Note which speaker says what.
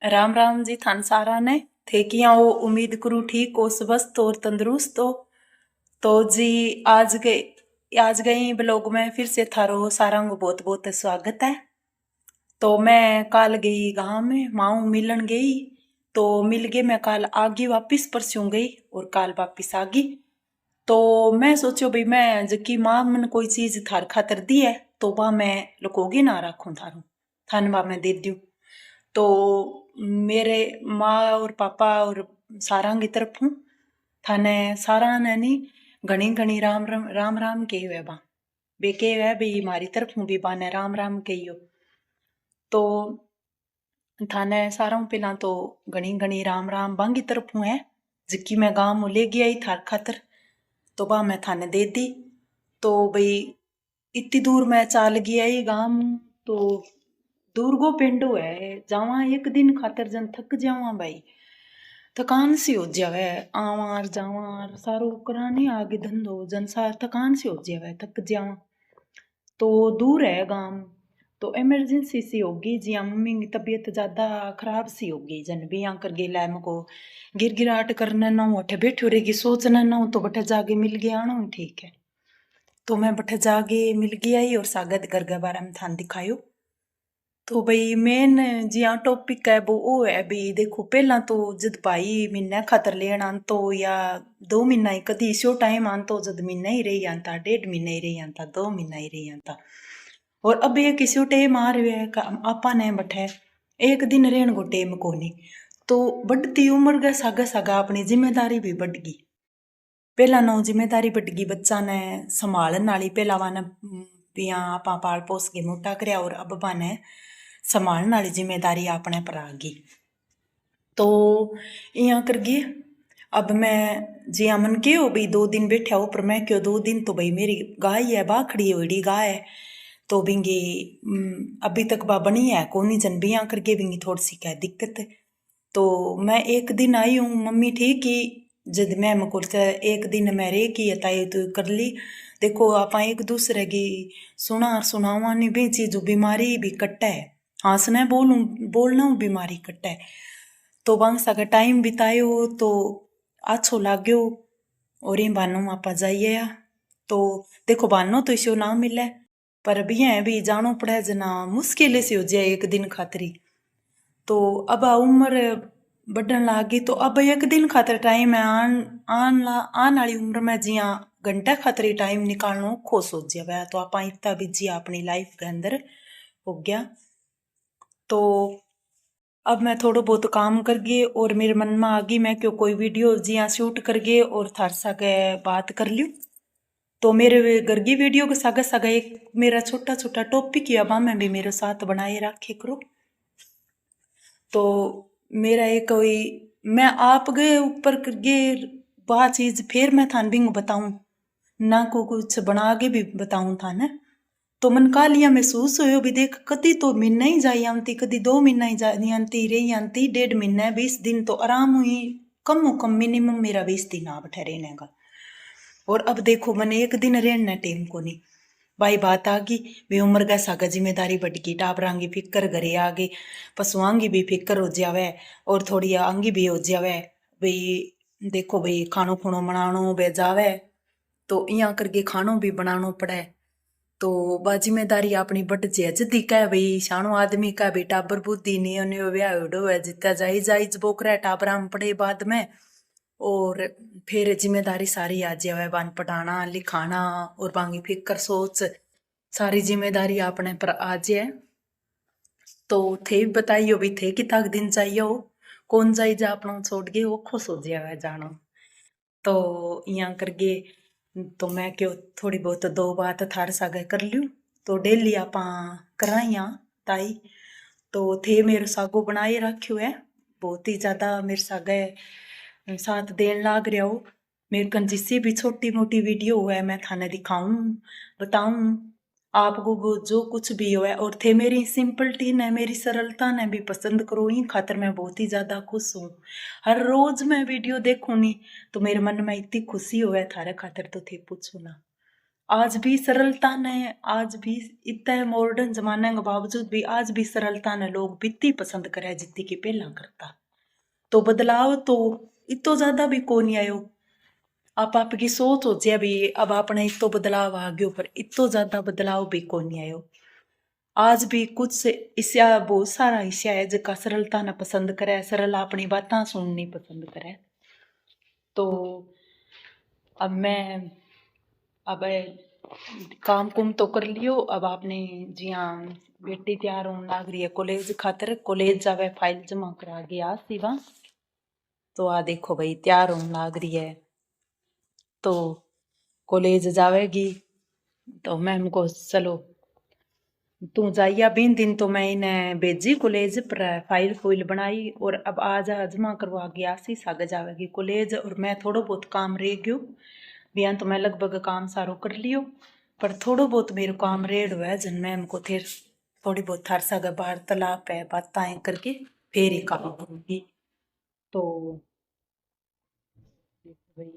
Speaker 1: राम राम जी थान सारा ने थे कि वो उम्मीद करूँ ठीक हो स्वस्थ और तंदुरुस्त हो। तो जी आज गई ब्लॉग में फिर से थारो सारा को बहुत बहुत स्वागत है। तो मैं काल गई गाँव में माऊ मिलन गई। तो मिल गए मैं काल आगी वापिस परसों गई और काल वापिस आगी। तो मैं सोचो भाई मैं जबकि माँ मन कोई चीज थार खातर दी है तो वह मैं लुकोगी ना रखूं थारू थान बा मैं दे दूं। तो मेरे माँ और पापा और सारा की तरफ हूँ थाने सारा ने नी घनी घनी राम राम राम राम के हुए बा बे के हुए भी मारी तरफ हूँ भी बाने राम राम कहियो। तो थाने सारा हूँ पहला तो घनी घनी राम राम बांगी तरफ हूँ है जिक्की मैं गाँव में ले गया ही थार खातर। तो बा मैं थाने दे दी। तो भाई इतनी दूर मैं चाल गया ही गाँव तो दूर गो पेंडो है जावा एक दिन खातर जन थक जावा भाई थकान सी हो जावे आवार जावार सारो कराने आगे धंधो जन सा थकान सी हो जावे थक जावा। तो दूर है गांव तो इमरजेंसी सी होगी जिया मम्मी की तबीयत ज्यादा खराब सी होगी जन भी यहाँ कर गेला है मको गिरगिराट करने ना हो बैठो रहेगी सोचना ना हो तो बठे जाके मिल गया आना ठीक है। तो मैं बठे जाके मिल गया ही और सागत घर के बारे में थान दिखायो। तो भाई मेन जिया टॉपिक है वो है भाई देखो पहला तो जद भाई महीना खातर लेन आन तो या 2 महीना ही कदी इसी टाइम आन तो जद महीना ही रही आता 1.5 महीना ही रही आता 2 महीना ही रही आता। और अब ये किसी टाइम आ रहे है आपा ने बठे एक दिन रेण को टेम कोनी। तो बढ़ती उम्र के सागा सागा अपनी जिम्मेदारी भी बढ़ गई। पहला नौ जिम्मेदारी बढ़ गई बच्चा ने संभालन वाली पहला वाने पिया आपा पाल पोस के मोटा करया और अब बाने संभालने वाली जिम्मेदारी अपने पर आ गई। तो यहाँ कर गई अब मैं जिया मन के हो भाई 2 दिन बैठा हो पर मैं क्यों 2 दिन तो भाई मेरी गाय है बाखड़ी हुई गाय है। तो बिंगी अभी तक बा बनी है कोनी जन भी यहाँ करके बिंगी थोड़ी सी क्या दिक्कत है। तो मैं एक दिन आई हूँ मम्मी ठीक ही जद मैं मकुर एक दिन मैं रे की ताई तो कर ली। देखो आप एक दूसरे की सुनावा नहीं भी चीज बीमारी भी कट्टा है हंसना बोलूं बोलना बीमारी कट्टा है। तो बंग सका टाइम बितायो तो अच्छो लाग्यो और इन बानों आपा जाइए। तो देखो बानो तो इसे ना मिले पर अभी है भी जानो पड़े जना मुश्किल से हो जाए एक दिन खातरी। तो अब उम्र बढ़न लागी तो अब एक दिन खातर टाइम है आन वाली उम्र में जिया घंटा खातर टाइम निकालना खो सोच जावे तो आप इतना बिजी अपनी लाइफ के अंदर हो गया। तो अब मैं थोड़ा बहुत काम कर गई और मेरे मन में आ गई मैं क्यों कोई वीडियो जिया शूट कर गए और थार सागे बात कर लियो। तो मेरे घर की वीडियो के सागे सागे एक मेरा छोटा छोटा टॉपिक है अब मैं भी मेरे साथ बनाए रखे करो। तो मेरा एक कोई मैं आप गए ऊपर कर गए वह चीज फिर मैं थान भी बताऊं ना को कुछ बना के भी बताऊं था ना। तो मन का लिया महसूस हो भी देख कदी तो महीना ही जाई आती कदी 2 महीना ही जाती आती रही आती 1.5 महीना 20 दिन तो आराम हुई कम हो कम मिनिमम मेरा 20 दिन आप ठहरे का। और अब देखो मैंने एक दिन रहना टेम को नहीं भाई बात आ गई वे उम्र का सागा जिम्मेदारी बढ़ गई टाबरां की फिक्र घरे आ गई पशुआं की भी फिक्र हो जावे और थोड़ी आंगी भी हो जावे भाई देखो भाई खानो खुनो बनानो बे जावे तो यहाँ करके खानो भी बनानो पड़े। तो बा जिम्मेदारी अपनी बढ़ जाए जदी कह भाई शानो आदमी का भी टाबर बुद्धि नहीं उन्हें ब्याह उड़ो है जितना जाई जाई बोकरा टाबरा में पड़े बाद में और फिर जिम्मेदारी सारी आ जाए बान पढ़ाना लिखाना और बांगी फिक्र सोच सारी जिम्मेदारी अपने पर आ जाए। तो थे बताइयो भी थे कि तक दिन चाहिए हो कौन जाई जा अपना छोड़ के वो खुश हो जाए जानो। तो यहाँ करके तो मैं क्यों थोड़ी बहुत दो बात थार सागे कर लूँ। तो डेली आप कराइया ताई तो थे मेरे सागो बनाए रखियो है बहुत ही ज्यादा मेरे सागे साथ देन लाग रहा हो। मेरे कन जिससे भी छोटी मोटी वीडियो है मैं थाने दिखाऊं बताऊं आपको वो जो कुछ भी हो है और थे मेरी सिंपलिटी ने मेरी सरलता ने भी पसंद करो ही खातर मैं बहुत ही ज्यादा खुश हूँ। हर रोज मैं वीडियो देखूं नी तो मेरे मन में इतनी खुशी हो है थारे खातर तो थे पूछो ना। आज भी सरलता ने, आज भी इतने मॉडर्न जमाने के बावजूद भी आज भी सरलता ने लोग बित्ती पसंद करे जितनी की पहला करता। तो बदलाव तो इतो ज्यादा भी को नहीं आयो। आप आपकी सोच हो जे भी अब आपने इतो बदलाव आ गयो पर इतो ज्यादा बदलाव भी को नहीं आयो। आज भी कुछ हिस्सा बहुत सारा हिस्सा है जिका सरलता ने पसंद करे, सरल अपनी बातें सुननी पसंद करे। तो अब मैं अब काम कुम तो कर लियो। अब आपने जी हाँ बेटी तैयार होने लाग रही है कॉलेज खातर, कॉलेज जावे फाइल जमा करा गया सिवा। तो आ देखो भाई तैयार होने लाग रही है तो कॉलेज जावेगी। तो मैम को चलो तू जाइया 20 दिन तो मैं इन्हें भेजी कॉलेज पर फाइल फुइल बनाई और अब आज जमा करवा गया सी साग जावेगी कॉलेज। और मैं थोड़ा बहुत काम रह गयो बयान तो मैं लगभग काम सारो कर लियो पर थोड़ा बहुत मेरे काम रेड हुआ है जन मैम को फिर थोड़ी बहुत हर साग वार्तालाप है बातें करके फिर ही काम करूँगी। तो भाई